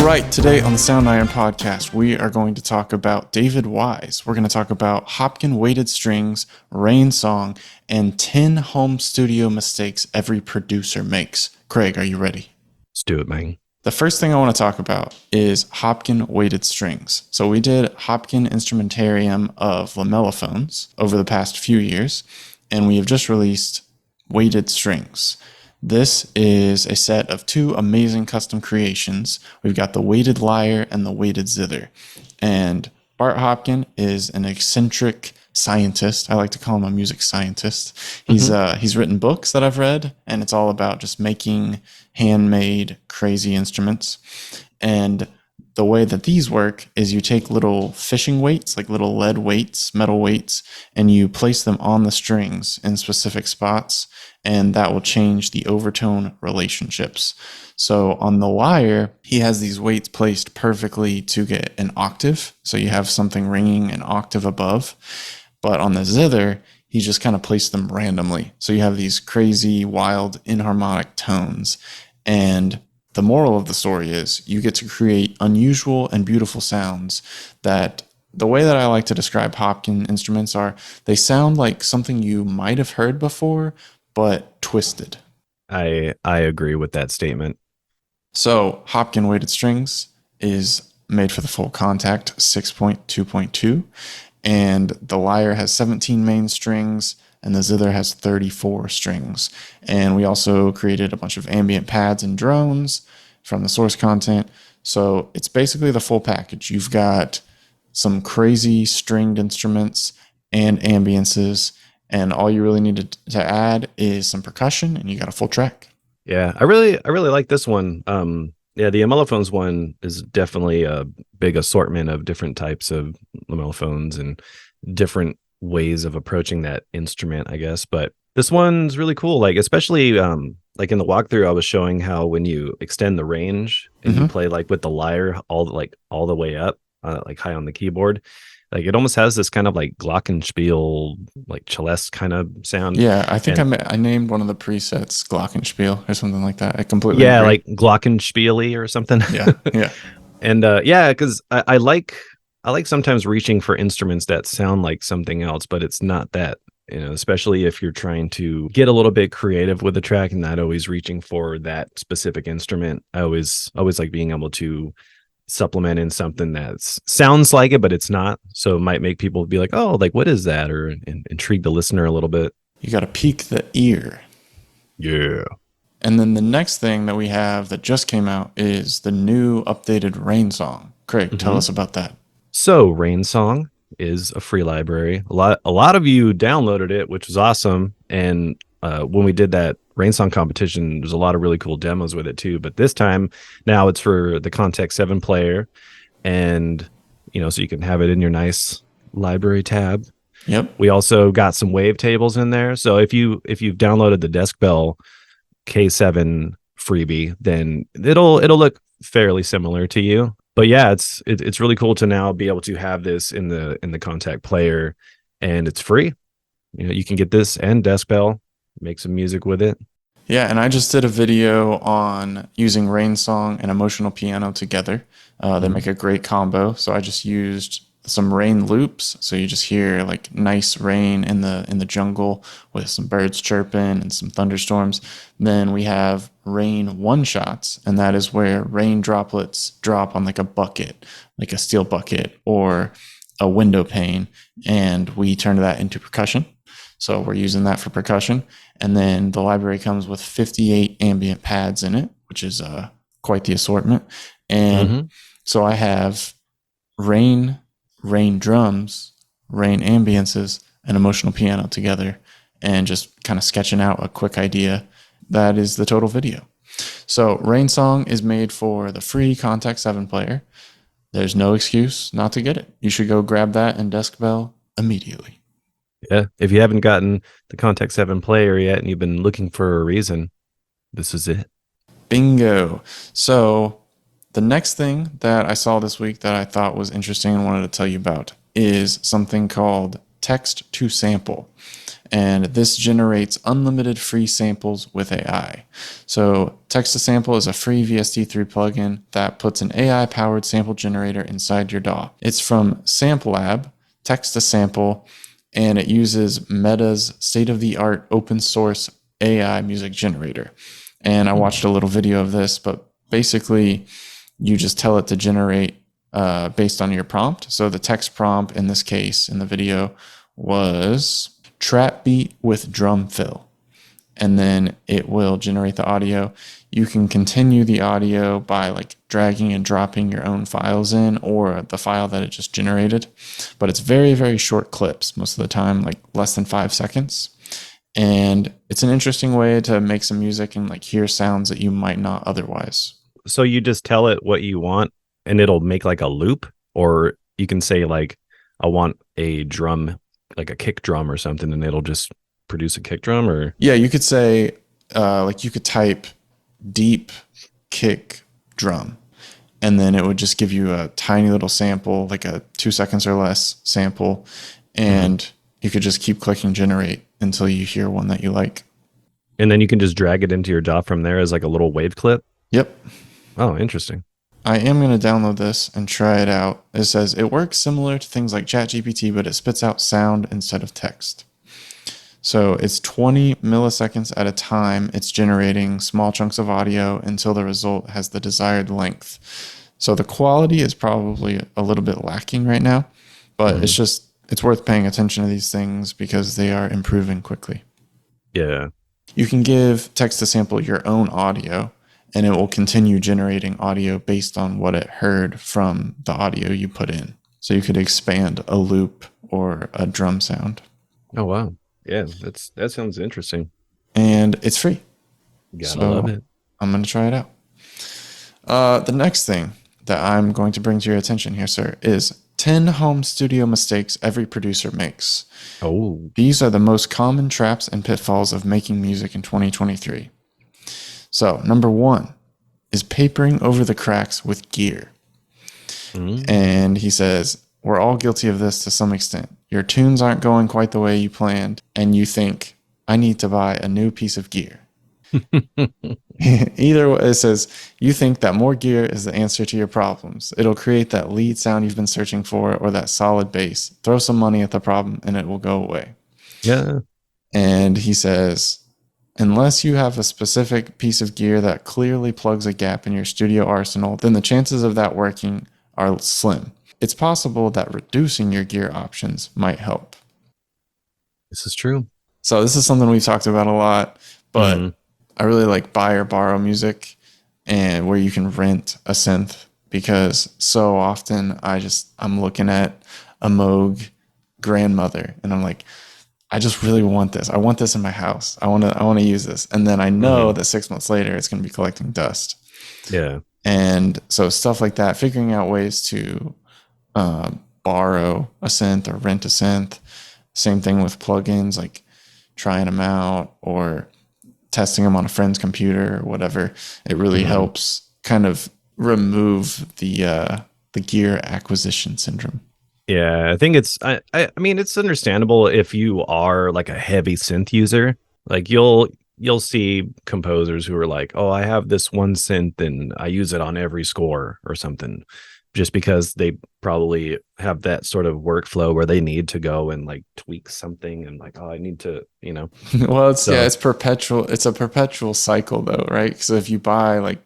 right, today on the Soundiron Podcast, we are going to talk about David Wise. We're going to talk about Hopkin weighted strings, Rainsong, and 10 home studio mistakes every producer makes. Craig, are you ready? Let's do it, man. The first thing I want to talk about is Hopkin weighted strings. So we did Hopkin Instrumentarium of lamellophones over the past few years, and we have just released weighted strings. This is a set of two amazing custom creations. We've got the weighted lyre and the weighted zither. And Bart Hopkin is an eccentric scientist. I like to call him a music scientist. He's written books that I've read, and it's all about just making handmade, crazy instruments. And the way that these work is you take little fishing weights, like little lead weights, metal weights, and you place them on the strings in specific spots, and that will change the overtone relationships. So on the lyre, he has these weights placed perfectly to get an octave. So you have something ringing an octave above. But on the zither, he just kind of placed them randomly. So you have these crazy, wild, inharmonic tones. And the moral of the story is you get to create unusual and beautiful sounds that the way that I like to describe Hopkin instruments are they sound like something you might have heard before, but twisted. I agree with that statement. So Hopkin weighted strings is made for the full Kontakt 6.2.2, and the lyre has 17 main strings, and the zither has 34 strings. And we also created a bunch of ambient pads and drones from the source content. So it's basically the full package. You've got some crazy stringed instruments and ambiences, and all you really need to add is some percussion, and you got a full track. Yeah, I really like this one. Yeah, the lamellophones one is definitely a big assortment of different types of lamellophones and different ways of approaching that instrument, I guess. But this one's really cool. Like, especially like in the walkthrough, I was showing how when you extend the range and you play like with the lyre all the way up, like high on the keyboard, like it almost has this kind of like glockenspiel, like celeste kind of sound. Yeah, I think I named one of the presets Glockenspiel or something like that. I completely agree. Like glockenspiely or something. Yeah. And yeah, because I like sometimes reaching for instruments that sound like something else, but it's not that, especially if you're trying to get a little bit creative with the track and not always reaching for that specific instrument. I always like being able to supplement in something that sounds like it, but it's not. So it might make people be like, oh, like, what is that? Or intrigue the listener a little bit. You got to pique the ear. Yeah. And then the next thing that we have that just came out is the new updated Rainsong. Craig, tell us about that. So Rainsong is a free library. A lot of you downloaded it, which was awesome. And when we did that Rainsong competition, there's a lot of really cool demos with it too. But this time, now it's for the Kontakt 7 player, and so you can have it in your nice library tab. Yep. We also got some wavetables in there. So if you've downloaded the Desk Bell K7 freebie, then it'll look fairly similar to you. But yeah, it's really cool to now be able to have this in the Kontakt Player, and it's free. You can get this and Desk Bell, make some music with it. Yeah, and I just did a video on using Rainsong and emotional piano together. They make a great combo. So I just used some rain loops, so you just hear like nice rain in the jungle with some birds chirping and some thunderstorms. Then we have rain one shots, and that is where rain droplets drop on like a bucket, like a steel bucket or a window pane, and we turn that into percussion. So we're using that for percussion. And then the library comes with 58 ambient pads in it, which is quite the assortment. And so I have rain drums, rain ambiences, and emotional piano together, and just kind of sketching out a quick idea. That is the total video. So Rainsong is made for the free Kontakt 7 player. There's no excuse not to get it. You should go grab that in Desk Bell immediately. Yeah, if you haven't gotten the Kontakt 7 player yet and you've been looking for a reason, this is it. Bingo. So the next thing that I saw this week that I thought was interesting and wanted to tell you about is something called text to sample. And this generates unlimited free samples with AI. So Text to Sample is a free VST3 plugin that puts an AI-powered sample generator inside your DAW. It's from SampleLab, Text to Sample, and it uses Meta's state-of-the-art open source AI music generator. And I watched a little video of this, but basically you just tell it to generate based on your prompt. So the text prompt in this case in the video was trap beat with drum fill, and then it will generate the audio. You can continue the audio by like dragging and dropping your own files in or the file that it just generated, but it's very, very short clips most of the time, like less than 5 seconds. And it's an interesting way to make some music and like hear sounds that you might not otherwise. So you just tell it what you want and it'll make like a loop, or you can say like, I want a drum, like a kick drum or something, and it'll just produce a kick drum. Or yeah, you could say like you could type deep kick drum, and then it would just give you a tiny little sample, like a 2 seconds or less sample, and you could just keep clicking generate until you hear one that you like. And then you can just drag it into your DAW from there as like a little wave clip. Yep. Oh, interesting. I am going to download this and try it out. It says it works similar to things like ChatGPT, but it spits out sound instead of text. So it's 20 milliseconds at a time. It's generating small chunks of audio until the result has the desired length. So the quality is probably a little bit lacking right now, but it's worth paying attention to these things because they are improving quickly. Yeah. You can give Text to Sample your own audio, and it will continue generating audio based on what it heard from the audio you put in. So you could expand a loop or a drum sound. Oh, wow. Yeah, that sounds interesting. And it's free. Gotta love it. I'm going to try it out. The next thing that I'm going to bring to your attention here, sir, is 10 home studio mistakes every producer makes. Oh. These are the most common traps and pitfalls of making music in 2023. So, number 1 is papering over the cracks with gear. And he says, we're all guilty of this to some extent. Your tunes aren't going quite the way you planned, and you think, I need to buy a new piece of gear. Either way, it says, you think that more gear is the answer to your problems. It'll create that lead sound you've been searching for or that solid bass. Throw some money at the problem and it will go away. Yeah. And he says, unless you have a specific piece of gear that clearly plugs a gap in your studio arsenal, then the chances of that working are slim. It's possible that reducing your gear options might help. This is true. So this is something we've talked about a lot, but I really like buy or borrow music, and where you can rent a synth, because so often I'm looking at a Moog grandmother and I'm like, I just really want this. I want this in my house. I want to use this. And then I know that 6 months later it's going to be collecting dust. Yeah. And so stuff like that, figuring out ways to borrow a synth or rent a synth. Same thing with plugins, like trying them out or testing them on a friend's computer or whatever. It really helps kind of remove the gear acquisition syndrome. Yeah, I think I mean, it's understandable if you are like a heavy synth user. Like you'll see composers who are like, oh, I have this one synth and I use it on every score or something, just because they probably have that sort of workflow where they need to go and like tweak something and like, oh, I need to, Well, it's perpetual. It's a perpetual cycle though, right? So if you buy like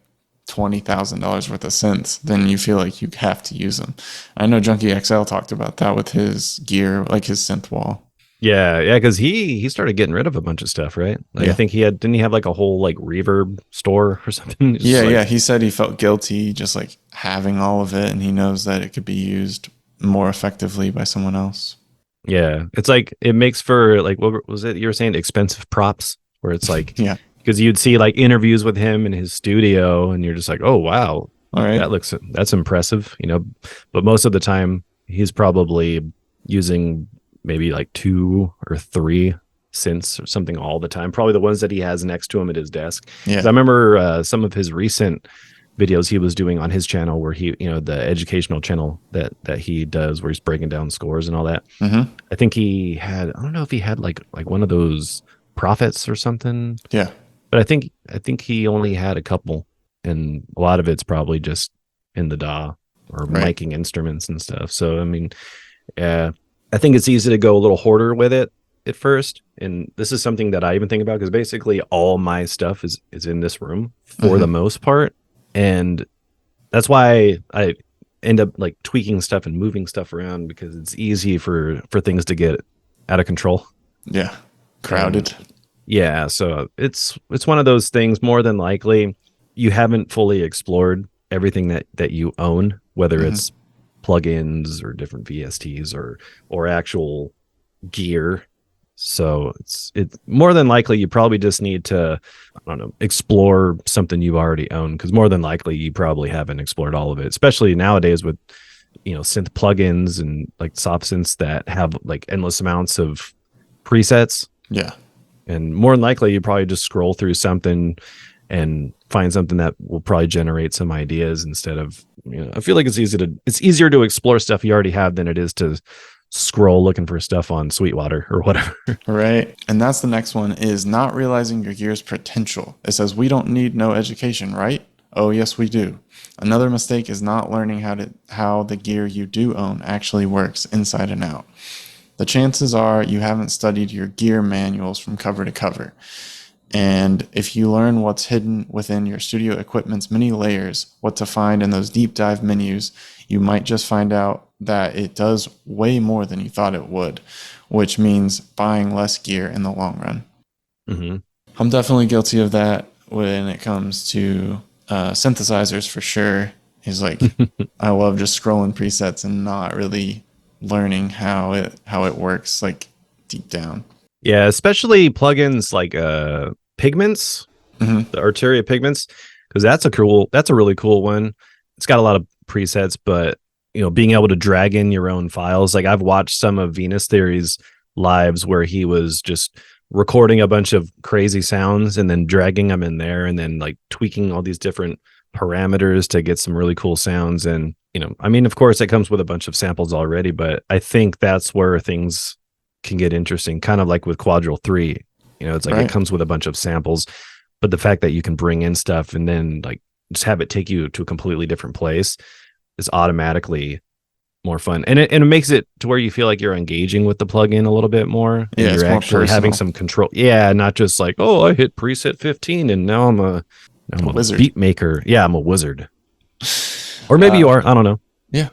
$20,000 worth of synths, then you feel like you have to use them. I know Junkie XL talked about that with his gear, like his synth wall. Yeah, because he started getting rid of a bunch of stuff, right? Like I think didn't he have like a whole like reverb store or something? Yeah. He said he felt guilty just like having all of it, and he knows that it could be used more effectively by someone else. Yeah, it's like it makes for like, what was it you were saying, expensive props, where it's like because you'd see like interviews with him in his studio and you're just like, oh wow, all right, that's impressive, but most of the time he's probably using maybe like 2 or 3 synths or something all the time, probably the ones that he has next to him at his desk. I remember some of his recent videos he was doing on his channel where he, the educational channel that he does where he's breaking down scores and all that. Mm-hmm. I think he had, I don't know if he had like one of those prophets or something. Yeah. But I think he only had a couple, and a lot of it's probably just in the DAW or Right. miking instruments and stuff. So I mean, I think it's easy to go a little hoarder with it at first, and this is something that I even think about because basically all my stuff is in this room for the most part, and that's why I end up like tweaking stuff and moving stuff around because it's easy for things to get out of control. Yeah. Crowded. Yeah, so it's one of those things. More than likely, you haven't fully explored everything that you own, whether it's plugins or different VSTs or actual gear. So it's more than likely you probably just need to, I don't know, explore something you already own, because more than likely you probably haven't explored all of it, especially nowadays with synth plugins and like soft synths that have like endless amounts of presets. Yeah. And more than likely, you probably just scroll through something and find something that will probably generate some ideas instead of, I feel like it's easier to explore stuff you already have than it is to scroll looking for stuff on Sweetwater or whatever. Right. And that's the next one, is not realizing your gear's potential. It says, we don't need no education, right? Oh, yes, we do. Another mistake is not learning how the gear you do own actually works inside and out. The chances are you haven't studied your gear manuals from cover to cover. And if you learn what's hidden within your studio equipment's many layers, what to find in those deep dive menus, you might just find out that it does way more than you thought it would, which means buying less gear in the long run. Mm-hmm. I'm definitely guilty of that when it comes to synthesizers, for sure. Is like, I love just scrolling presets and not really learning how it works like deep down. Yeah, especially plugins like pigments, the Arturia pigments, because that's a really cool one. It's got a lot of presets, but being able to drag in your own files. Like I've watched some of Venus Theory's lives where he was just recording a bunch of crazy sounds and then dragging them in there and then like tweaking all these different parameters to get some really cool sounds. And I mean, of course it comes with a bunch of samples already, but I think that's where things can get interesting, kind of like with Quadrille 3. It's like It comes with a bunch of samples, but the fact that you can bring in stuff and then like just have it take you to a completely different place is automatically more fun, and it makes it to where you feel like you're engaging with the plugin a little bit more. Yeah, and you're actually having some control. Yeah, not just like, oh, I hit preset 15 and now I'm a wizard, beat maker. Yeah, I'm a wizard. Or maybe you are. I don't know. Yeah,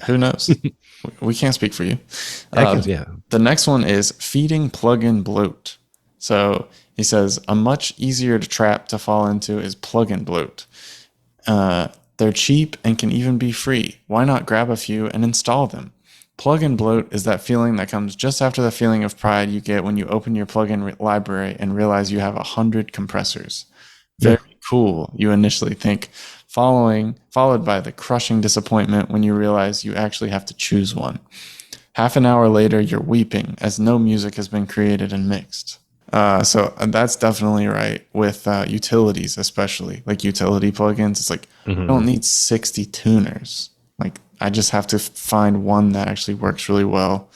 who knows? We can't speak for you. Yeah. The next one is feeding plugin bloat. So he says a much easier trap to fall into is plugin bloat. They're cheap and can even be free. Why not grab a few and install them? Plugin bloat is that feeling that comes just after the feeling of pride you get when you open your plugin library and realize you have 100 compressors. Very cool, you initially think, followed by the crushing disappointment when you realize you actually have to choose one. Half an hour later, you're weeping as no music has been created and mixed. So that's definitely right with utilities, especially like utility plugins. It's like, I don't need 60 tuners. Like I just have to find one that actually works really well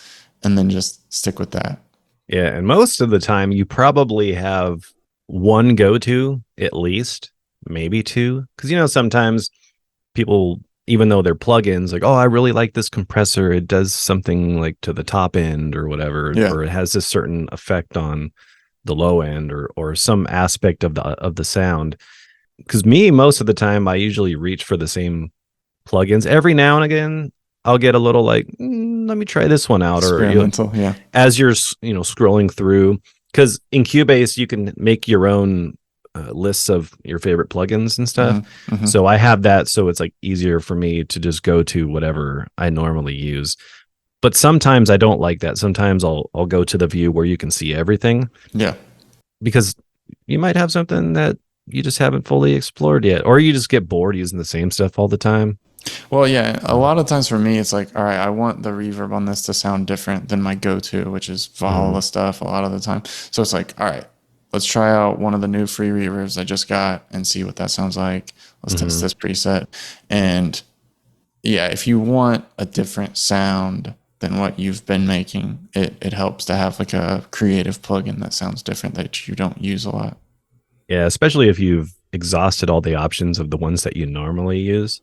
and then just stick with that. Yeah. And most of the time you probably have one go-to, at least maybe two. Cause sometimes people, even though they're plugins, like, oh, I really like this compressor. It does something like to the top end or whatever, or it has this certain effect on the low end or some aspect of the sound. Because most of the time I usually reach for the same plugins. Every now and again I'll get a little like, let me try this one out, or as you're scrolling through, because in Cubase you can make your own lists of your favorite plugins and stuff. So I have that, so it's like easier for me to just go to whatever I normally use. But sometimes I don't like that. Sometimes I'll go to the view where you can see everything. Yeah. Because you might have something that you just haven't fully explored yet, or you just get bored using the same stuff all the time. Well, yeah, a lot of times for me, it's like, all right, I want the reverb on this to sound different than my go-to, which is Valhalla stuff a lot of the time. So it's like, all right, let's try out one of the new free reverbs I just got and see what that sounds like. Let's test this preset. And yeah, if you want a different sound than what you've been making, it helps to have like a creative plugin that sounds different that you don't use a lot. Yeah, especially if you've exhausted all the options of the ones that you normally use.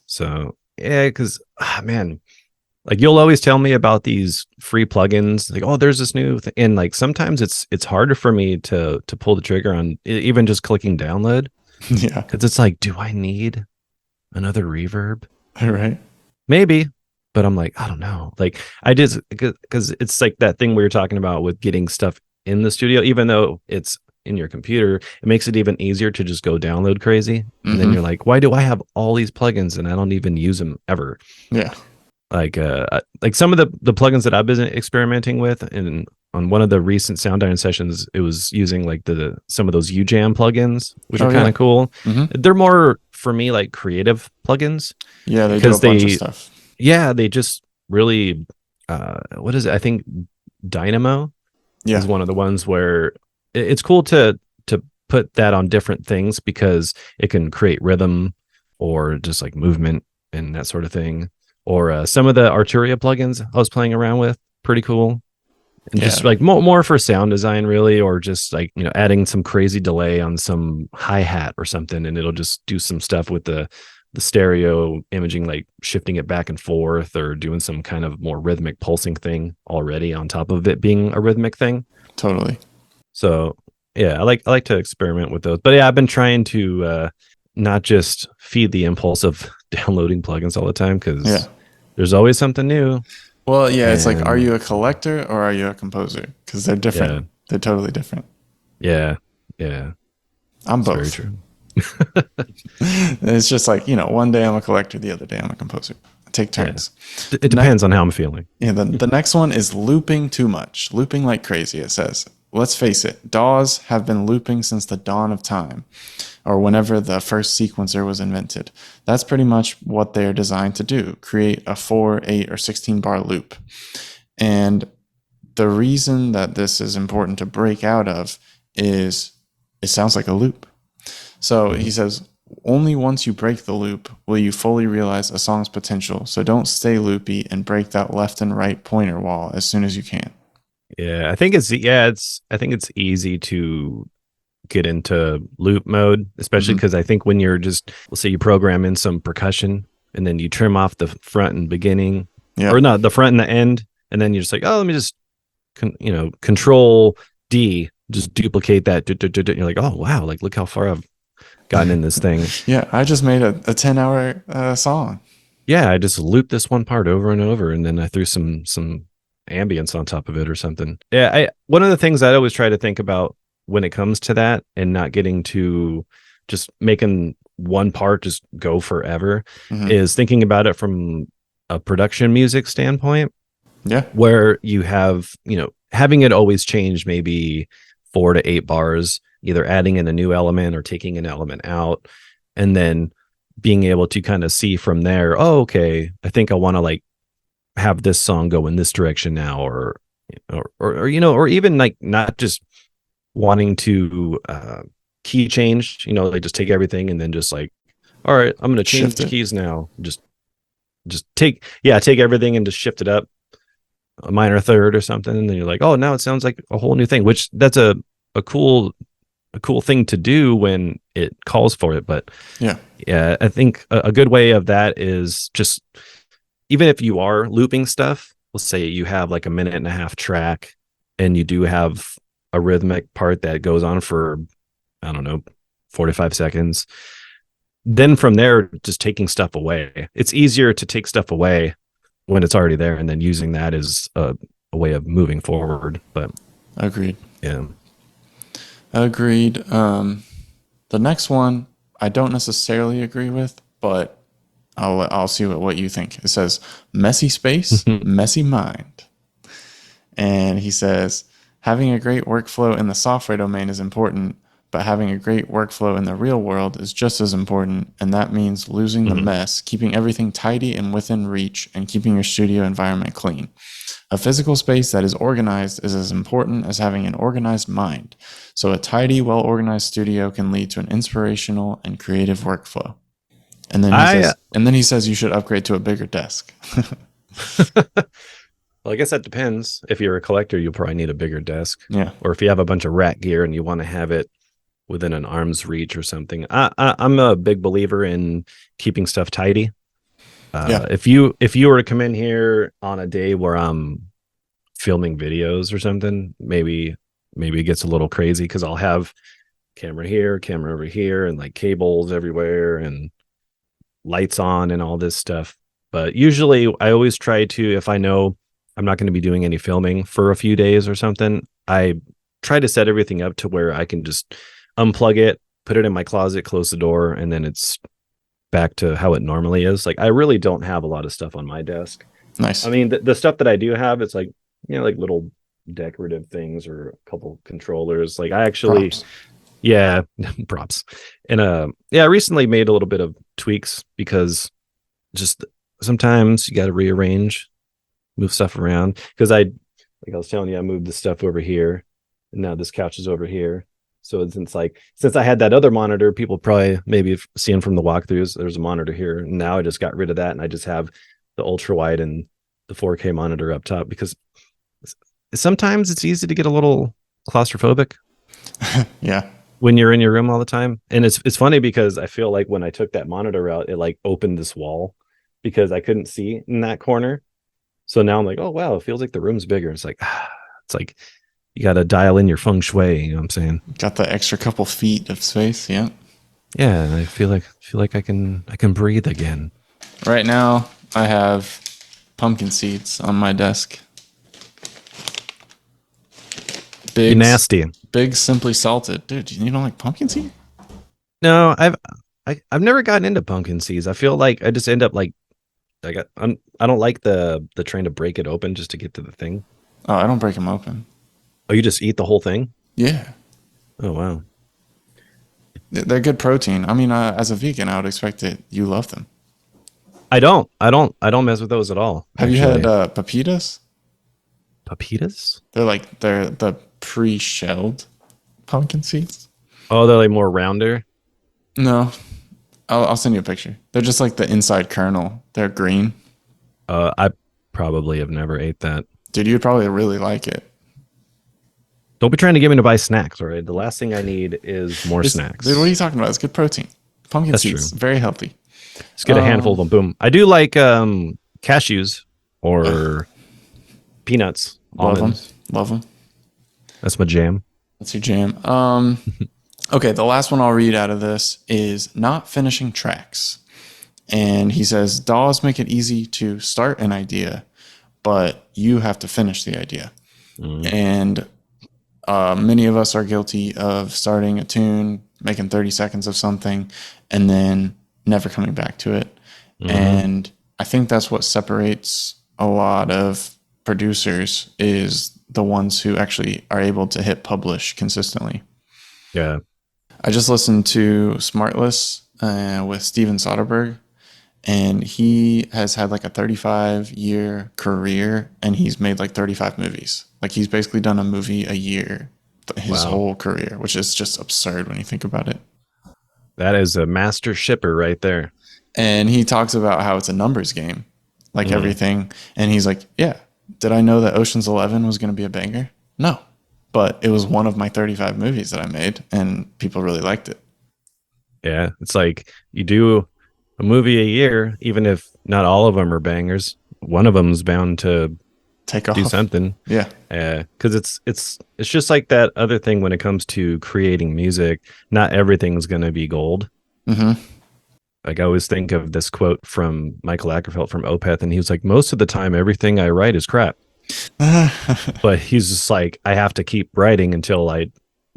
So yeah, because man, like you'll always tell me about these free plugins, like, oh, there's this new thing. And like sometimes it's harder for me to pull the trigger on even just clicking download. Yeah. Because it's like, do I need another reverb? Right. Maybe, but I'm like, I don't know. Like I just, because it's like that thing we were talking about with getting stuff in the studio, even though it's in your computer, it makes it even easier to just go download crazy. And then you're like, why do I have all these plugins and I don't even use them ever? Yeah. Like some of the plugins that I've been experimenting with, and on one of the recent Soundiron sessions, it was using like some of those UJam plugins, which are kind of cool. They're more for me like creative plugins. Yeah, they do a bunch of stuff. Yeah, they just really what is it? I think Dynamo is one of the ones where it's cool to put that on different things because it can create rhythm or just like movement and that sort of thing. Or some of the Arturia plugins I was playing around with, pretty cool. And just like more for sound design, really, or just like, you know, adding some crazy delay on some hi-hat or something, and it'll just do some stuff with the stereo imaging, like shifting it back and forth or doing some kind of more rhythmic pulsing thing already on top of it being a rhythmic thing. Totally. So yeah, I like to experiment with those. But yeah, I've been trying to not just feed the impulse of downloading plugins all the time, because there's always something new. Well, yeah, it's like, are you a collector or are you a composer? Because they're different. Yeah. They're totally different. Yeah. I'm both. Very true. It's just like, you know, one day I'm a collector, the other day I'm a composer. I take turns. Yeah. It depends on how I'm feeling. Yeah. The next one is looping too much. Looping like crazy, it says. Let's face it, DAWs have been looping since the dawn of time, or whenever the first sequencer was invented. That's pretty much what they're designed to do, create a 4, 8, or 16 bar loop. And the reason that this is important to break out of is it sounds like a loop. So he says, only once you break the loop will you fully realize a song's potential. So don't stay loopy and break that left and right pointer wall as soon as you can. Yeah, I think it's easy to get into loop mode, especially because I think when you're just, let's say you program in some percussion and then you trim off the front and beginning, or not the front and the end, and then you're just like, oh, let me just control D, just duplicate that. You're like, oh wow, like look how far I've gotten in this thing. Yeah, I just made a 10-hour song. Yeah, I just looped this one part over and over, and then I threw some ambience on top of it or something. Yeah, one of the things I always try to think about when it comes to that, and not getting to just making one part just go forever, is thinking about it from a production music standpoint. Yeah, where you have, having it always change maybe 4 to 8 bars, either adding in a new element or taking an element out, and then being able to kind of see from there, oh, okay, I think I want to like have this song go in this direction now, or even like not just wanting to key change, like just take everything and then just like, all right, I'm going to change the keys now. Just take everything and just shift it up a minor third or something. And then you're like, oh, now it sounds like a whole new thing, which that's a cool thing to do when it calls for it. But yeah, I think a good way of that is just, even if you are looping stuff, let's say you have like a 1.5-minute track and you do have a rhythmic part that goes on for, I don't know, 45 seconds. Then from there, just taking stuff away. It's easier to take stuff away when it's already there, and then using that as a way of moving forward. But agreed. Yeah. Agreed. The next one I don't necessarily agree with, but I'll see what you think. It says messy space, messy mind. And he says, having a great workflow in the software domain is important, but having a great workflow in the real world is just as important, and that means losing the mess, keeping everything tidy and within reach, and keeping your studio environment clean. A physical space that is organized is as important as having an organized mind. So a tidy, well-organized studio can lead to an inspirational and creative workflow. And then he says you should upgrade to a bigger desk. Well, I guess that depends. If you're a collector, you'll probably need a bigger desk. Yeah. Or if you have a bunch of rat gear and you want to have it within an arm's reach or something. I'm a big believer in keeping stuff tidy. If you were to come in here on a day where I'm filming videos or something, maybe it gets a little crazy because I'll have camera here, camera over here, and like cables everywhere and lights on and all this stuff. But usually I always try to, if I know I'm not going to be doing any filming for a few days or something, I try to set everything up to where I can just unplug it, put it in my closet, close the door, and then it's back to how it normally is. Like I really don't have a lot of stuff on my desk. Nice. I mean, the stuff that I do have, it's like, you know, like little decorative things or a couple controllers. Like I actually, props. And I recently made a little bit of tweaks because just sometimes you got to rearrange, move stuff around. Because I was telling you, I moved this stuff over here, and now this couch is over here. So since I had that other monitor, people probably maybe seeing from the walkthroughs, there's a monitor here. And now I just got rid of that, and I just have the ultra wide and the 4K monitor up top because sometimes it's easy to get a little claustrophobic. Yeah. When you're in your room all the time. And it's funny because I feel like when I took that monitor out, it like opened this wall because I couldn't see in that corner. So now I'm like, oh wow, it feels like the room's bigger. It's like you got to dial in your feng shui. You know what I'm saying? Got the extra couple feet of space. Yeah. Yeah. And I feel like I can breathe again. Right now I have pumpkin seeds on my desk. Big, nasty. Big, simply salted. Dude, you don't like pumpkin seed? No, I've never gotten into pumpkin seeds. I feel like I just end up like I don't like the trying to break it open just to get to the thing. Oh, I don't break them open. Oh, you just eat the whole thing? Yeah. Oh wow. They're good protein. I mean, as a vegan, I would expect that you love them. I don't mess with those at all. Have you had pepitas? Pepitas? They're the pre-shelled pumpkin seeds. Oh, they're like more rounder. No, I'll send you a picture. They're just like the inside kernel. They're green. I probably have never ate that. Dude, you'd probably really like it. Don't be trying to get me to buy snacks, all right? The last thing I need is more snacks. Dude, what are you talking about? It's good protein. Pumpkin seeds, true. Very healthy. Just get a handful of them. Boom. I do like cashews or peanuts. Love them. That's my jam. That's your jam. Okay, the last one I'll read out of this is not finishing tracks. And he says, DAWs make it easy to start an idea, but you have to finish the idea. And many of us are guilty of starting a tune, making 30 seconds of something, and then never coming back to it. And I think that's what separates a lot of producers is the ones who actually are able to hit publish consistently. Yeah. I just listened to Smartless with Steven Soderbergh, and he has had like a 35-year career, and he's made like 35 movies. Like he's basically done a movie a year his whole career, which is just absurd when you think about it. That is a master shipper right there. And he talks about how it's a numbers game, like everything. And he's like, yeah, did I know that Ocean's 11 was going to be a banger? No. But it was one of my 35 movies that I made, and people really liked it. Yeah, it's like you do a movie a year, even if not all of them are bangers. One of them's bound to take off, do something. Yeah, because it's just like that other thing when it comes to creating music. Not everything's gonna be gold. Like I always think of this quote from Michael Ackerfeld from Opeth, and he was like, "Most of the time, everything I write is crap." But he's just like, I have to keep writing until I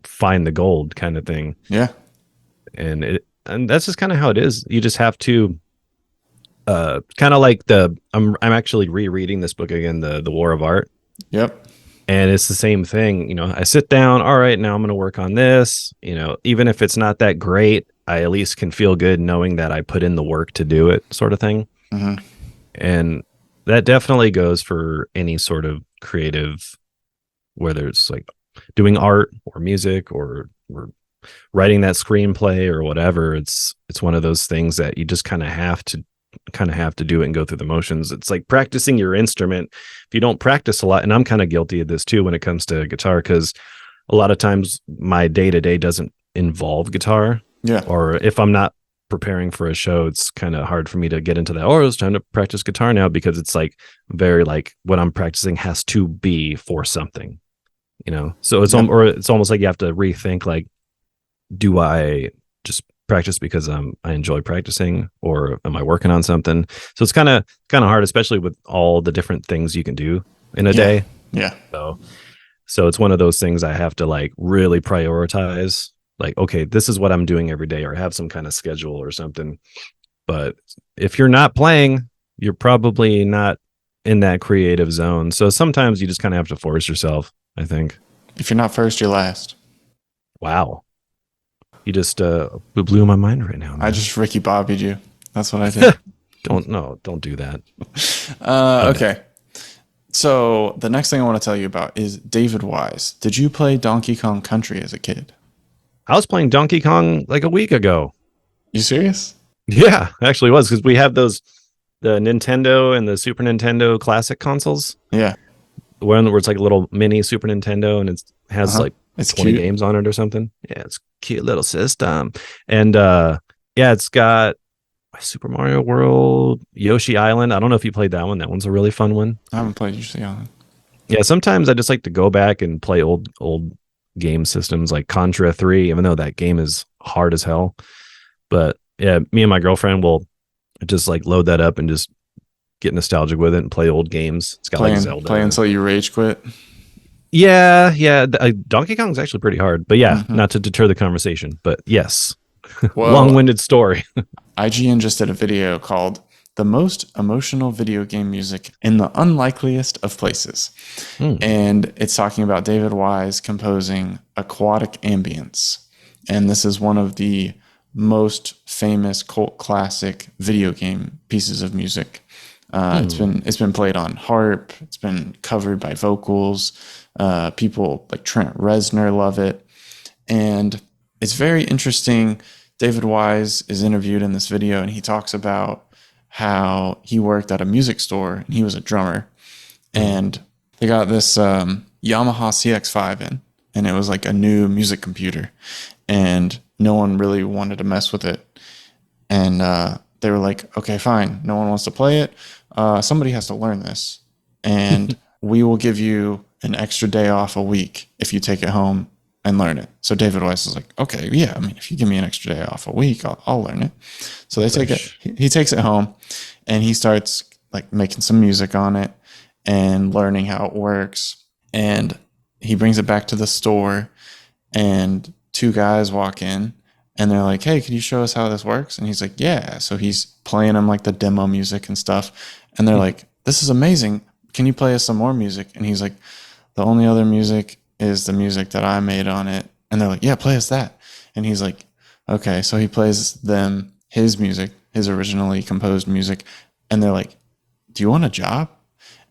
find the gold kind of thing. Yeah. And that's just kind of how it is. You just have to kind of like I'm actually rereading this book again, the War of Art. Yep. And it's the same thing, I sit down, all right, now I'm going to work on this, even if it's not that great, I at least can feel good knowing that I put in the work to do it, sort of thing. Mm-hmm. And that definitely goes for any sort of creative, whether it's like doing art or music or writing that screenplay or whatever. It's one of those things that you just kind of have to do it and go through the motions. It's like practicing your instrument. If you don't practice a lot, and I'm kind of guilty of this too when it comes to guitar, because a lot of times my day-to-day doesn't involve guitar. Yeah. Or if I'm not preparing for a show, it's kind of hard for me to get into that. Oh, it's time to practice guitar now, because it's like very like what I'm practicing has to be for something, So it's Yep. or it's almost like you have to rethink, like, do I just practice because I enjoy practicing, or am I working on something? So it's kind of hard, especially with all the different things you can do in a day. Yeah. So it's one of those things I have to like really prioritize. Like, okay, this is what I'm doing every day, or have some kind of schedule or something. But if you're not playing, you're probably not in that creative zone. So sometimes you just kind of have to force yourself, I think. If you're not first, you're last. Wow. You just blew my mind right now, man. I just Ricky Bobbied you. That's what I did. Don't do that. Okay. So the next thing I want to tell you about is David Wise. Did you play Donkey Kong Country as a kid? I was playing Donkey Kong like a week ago. You serious? Yeah, actually was, because we have the Nintendo and the Super Nintendo classic consoles. Yeah. One where it's like a little mini Super Nintendo, and it has like It's 20 cute. games on it or something. Yeah, it's a cute little system. And yeah, it's got Super Mario World, Yoshi Island. I don't know if you played that one. That one's a really fun one. I haven't played Yoshi Island. Yeah, sometimes I just like to go back and play old game systems like Contra 3, even though that game is hard as hell. But yeah, me and my girlfriend will just like load that up and just get nostalgic with it and play old games. It's got like Zelda. Play until you rage quit. Yeah. Donkey Kong's actually pretty hard, but yeah, Mm-hmm. not to deter the conversation, but yes, Well, long-winded story. IGN just did a video called "The Most Emotional Video Game Music in the Unlikeliest of Places," and it's talking about David Wise composing aquatic ambience, and this is one of the most famous cult classic video game pieces of music. It's been played on harp. It's been covered by vocals. People like Trent Reznor love it, and it's very interesting. David Wise is interviewed in this video, and he talks about how he worked at a music store and he was a drummer, and they got this Yamaha CX5 in, and it was like a new music computer, and no one really wanted to mess with it, and they were like, okay, fine, no one wants to play it. Somebody has to learn this, and we will give you an extra day off a week if you take it home and learn it. So David Weiss is like, okay, yeah, I mean, if you give me an extra day off a week, I'll learn it. So they take it, he takes it home, and he starts like making some music on it and learning how it works. And he brings it back to the store, and two guys walk in, and they're like, hey, can you show us how this works? And he's like, yeah. So he's playing them like the demo music and stuff. And they're like, this is amazing. Can you play us some more music? And he's like, the only other music is the music that I made on it. And they're like, yeah, play us that. And he's like, okay. So he plays them his music, his originally composed music. And they're like, do you want a job?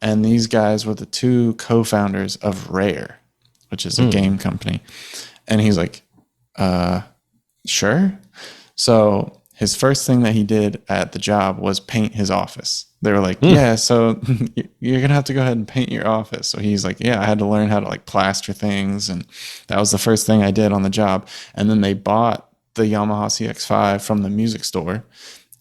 And these guys were the two co-founders of Rare, which is a game company. And he's like, sure. So his first thing that he did at the job was paint his office. They were like, yeah, so you're going to have to go ahead and paint your office. So he's like, yeah, I had to learn how to like plaster things. And that was the first thing I did on the job. And then they bought the Yamaha CX5 from the music store,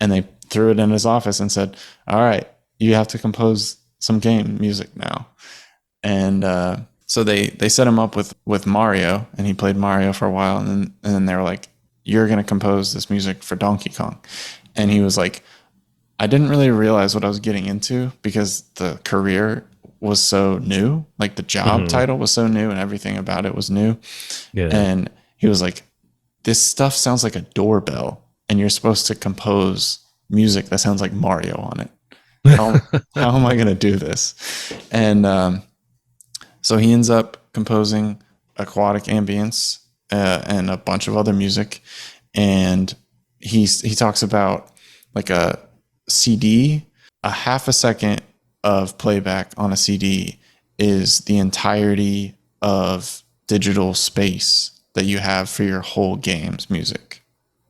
and they threw it in his office and said, all right, you have to compose some game music now. And so they set him up with Mario, and he played Mario for a while. And then they were like, you're going to compose this music for Donkey Kong. And he was like, I didn't really realize what I was getting into because the career was so new. Like the job title was so new and everything about it was new. Yeah. And he was like, this stuff sounds like a doorbell, and you're supposed to compose music that sounds like Mario on it. How am I going to do this? And So he ends up composing aquatic ambience and a bunch of other music. And he talks about like a CD, a half a second of playback on a CD is the entirety of digital space that you have for your whole game's music.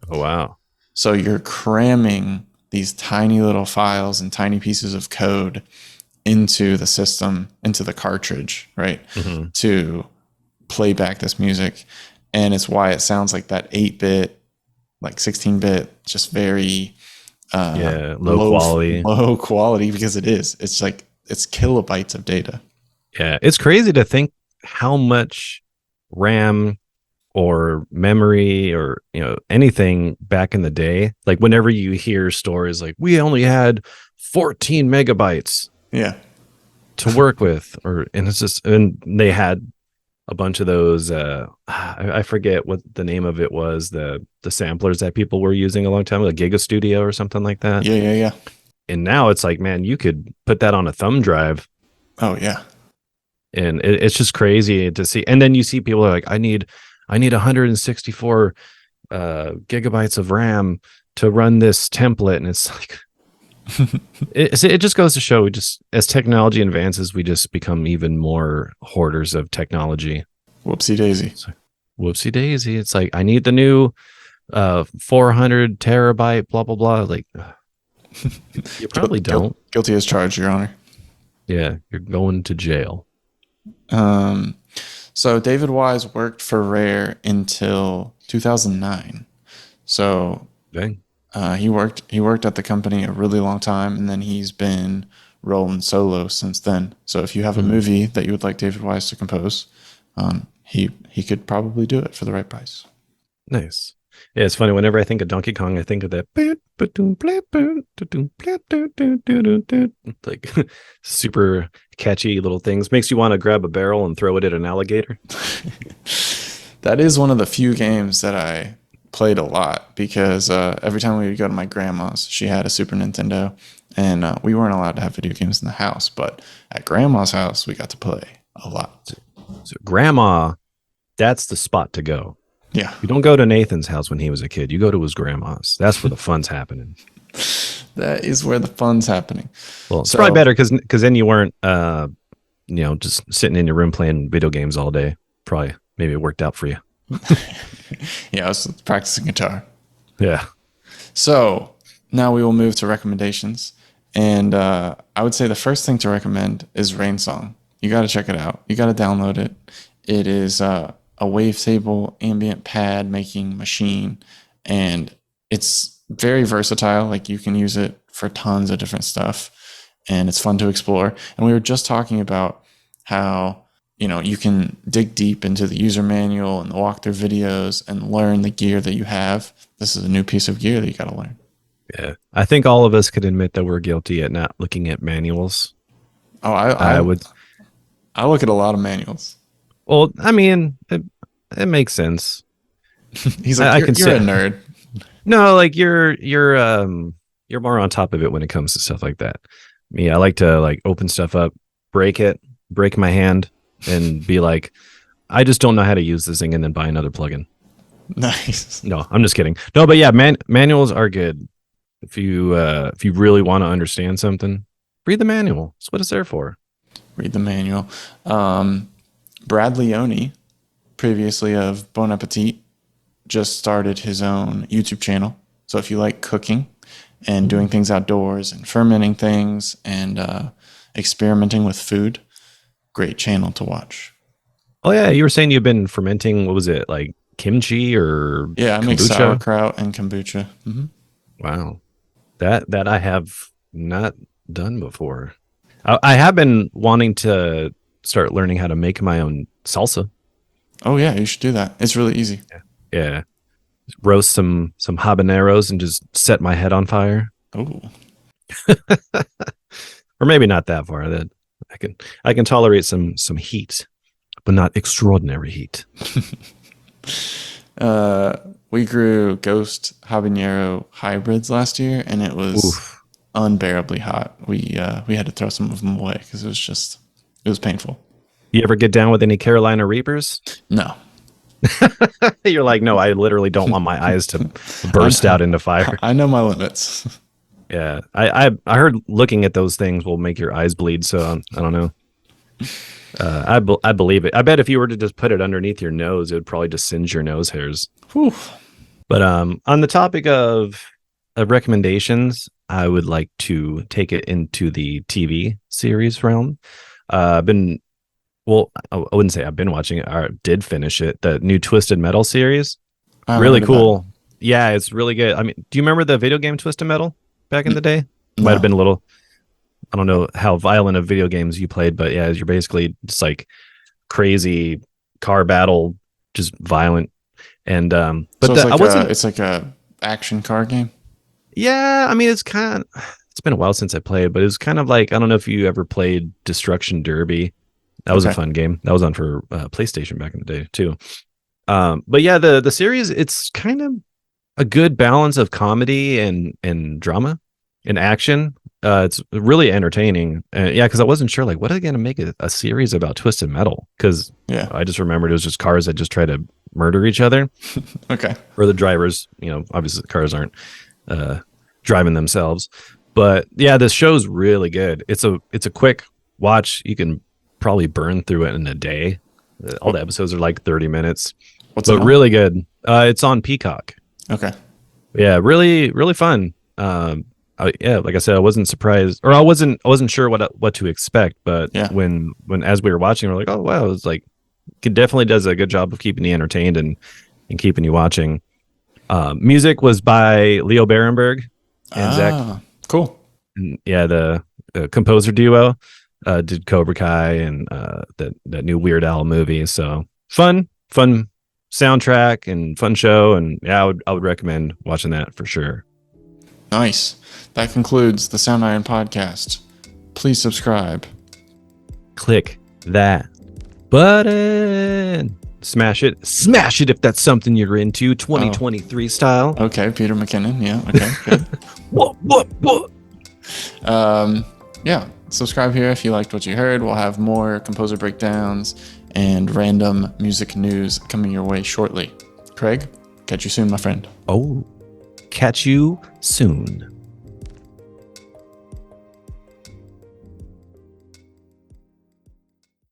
Oh, wow. So you're cramming these tiny little files and tiny pieces of code into the system, into the cartridge, right? Mm-hmm. To play back this music. And it's why it sounds like that 8-bit, like 16-bit, just very low quality, because it is. It's like, it's kilobytes of data. Yeah, it's crazy to think how much RAM or memory or anything back in the day, like whenever you hear stories like we only had 14 megabytes to work with, and it's just, and they had a bunch of those I forget what the name of it was, the samplers that people were using a long time ago, Giga Studio or something like that. Yeah. And now it's like, man, you could put that on a thumb drive. Oh yeah. And it's just crazy to see. And then you see people are like, I need 164 gigabytes of RAM to run this template. And it's like, it just goes to show, as technology advances, we just become even more hoarders of technology. Whoopsie daisy. Whoopsie daisy. It's like, I need the new 400 terabyte, blah, blah, blah. Like, you probably don't. Guilty as charged, Your Honor. Yeah, you're going to jail. So David Wise worked for Rare until 2009. So dang. He worked at the company a really long time, and then he's been rolling solo since then. So if you have a movie that you would like David Wise to compose, he could probably do it for the right price. Nice. Yeah, it's funny. Whenever I think of Donkey Kong, I think of that like super catchy little things. Makes you want to grab a barrel and throw it at an alligator. That is one of the few games that I played a lot, because every time we would go to my grandma's, she had a Super Nintendo, and we weren't allowed to have video games in the house, but at grandma's house we got to play a lot. So grandma, that's the spot to go. Yeah. You don't go to Nathan's house when he was a kid. You go to his grandma's. That's where the fun's happening. That is where the fun's happening. Well, it's probably better because then you weren't just sitting in your room playing video games all day. Probably maybe it worked out for you. Yeah, I was practicing guitar. Yeah. So now we will move to recommendations. And I would say the first thing to recommend is Rainsong. You got to check it out. You got to download it. It is a wavetable ambient pad making machine, and it's very versatile. Like, you can use it for tons of different stuff, and it's fun to explore. And we were just talking about how you can dig deep into the user manual and the walkthrough videos and learn the gear that you have. This is a new piece of gear that you got to learn. Yeah. I think all of us could admit that we're guilty at not looking at manuals. Oh, I look at a lot of manuals. Well, I mean, it makes sense. He's like, you're a nerd. No, like you're more on top of it when it comes to stuff like that. Me, I like to open stuff up, break my hand, and be like, I just don't know how to use this thing, and then buy another plugin. Nice. No, I'm just kidding. No, but yeah, manuals are good. If you really want to understand something, read the manual. That's what it's there for. Read the manual. Brad Leone, previously of Bon Appetit, just started his own YouTube channel. So if you like cooking and doing things outdoors and fermenting things and experimenting with food, great channel to watch. Oh yeah, you were saying you've been fermenting. What was it, like kimchi or I make sauerkraut and kombucha. Mm-hmm. Wow, that I have not done before. I have been wanting to start learning how to make my own salsa. Oh yeah, you should do that. It's really easy. Yeah. Roast some habaneros and just set my head on fire. Oh. Or maybe not that far. That I can tolerate some heat, but not extraordinary heat. We grew ghost habanero hybrids last year, and it was unbearably hot. We had to throw some of them away because it was painful. You ever get down with any Carolina Reapers? No. You're like, no, I literally don't want my eyes to burst out into fire. I know my limits. Yeah, I heard looking at those things will make your eyes bleed. So I don't know. I believe it. I bet if you were to just put it underneath your nose, it would probably just singe your nose hairs. Whew. But on the topic of recommendations, I would like to take it into the TV series realm. I wouldn't say I've been watching it. I did finish it. The new Twisted Metal series, really cool. Yeah, it's really good. I mean, do you remember the video game Twisted Metal back in the day? No. Might have been a little. I don't know how violent of video games you played, but yeah, you're basically just like crazy car battle, just violent. And but so it's like a action car game. Yeah, I mean it's been a while since I played, but it was kind of like, I don't know if you ever played Destruction Derby. That was a fun game. That was on for PlayStation back in the day too. But yeah, the series, it's kind of a good balance of comedy and drama and action. It's really entertaining. Yeah, because I wasn't sure, like, what are they going to make a series about Twisted Metal? Because I just remembered it was just cars that just try to murder each other. Okay. Or the drivers, obviously the cars aren't driving themselves. But yeah, this show's really good. It's a quick watch. You can probably burn through it in a day. All the episodes are like 30 minutes. What's it on? Really good. It's on Peacock. Okay. Yeah, really, really fun. Like I said, I wasn't surprised, or I wasn't sure what to expect. But when as we were watching, we're like, oh wow, it's like it definitely does a good job of keeping you entertained and keeping you watching. Music was by Leo Berenberg and Zach. Cool. And yeah, the composer duo did Cobra Kai and that new Weird Al movie. So fun soundtrack and fun show, and yeah, I would recommend watching that for sure. Nice. That concludes the Soundiron Podcast. Please subscribe. Click that button. Smash it if that's something you're into. 2023 style. Okay, Peter McKinnon. Yeah. Okay. Good. What? Yeah. Subscribe here if you liked what you heard. We'll have more composer breakdowns and random music news coming your way shortly. Craig, catch you soon, my friend. Oh, catch you soon.